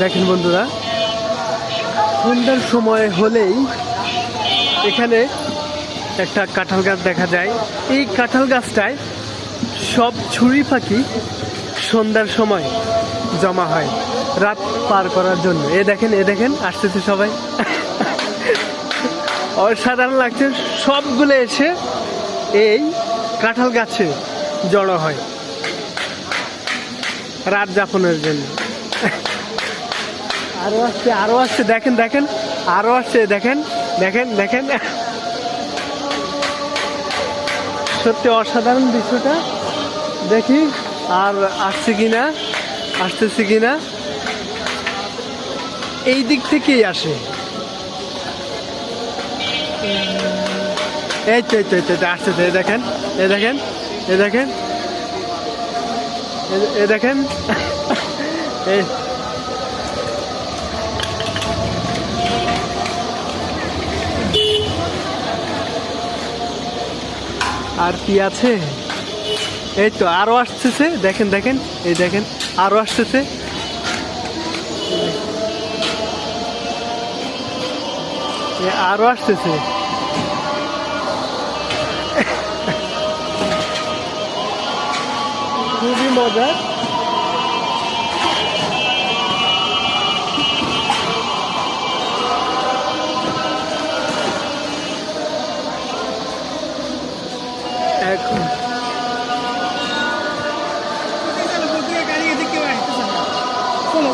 দেখেন বন্ধুরা, সন্ধ্যার সময় হলেই এখানে একটা কাঁঠাল গাছ দেখা যায়। এই কাঁঠাল গাছটায় সব ছুরি পাখি সন্ধ্যার সময় জমা হয় রাত পার করার জন্য। এ দেখেন আসতেছে সবাই। অসাধারণ লাগছে, সবগুলো এসে এই কাঁঠাল গাছে জড়ো হয় রাত যাপনের জন্য। আরো আসছে দেখেন আরো আসছে দেখেন। সত্যি অসাধারণ দৃশ্যটা। দেখি আর আসতেছে কিনা। এই দিক থেকেই আসে। এই তো আসতেছে। দেখেন এই আর কি আছে? এই তো আরো আসতেছে। দেখেন এই দেখেন আরো আসতেছে। আরো আসতেছে। খুবই মজার। এখন চলো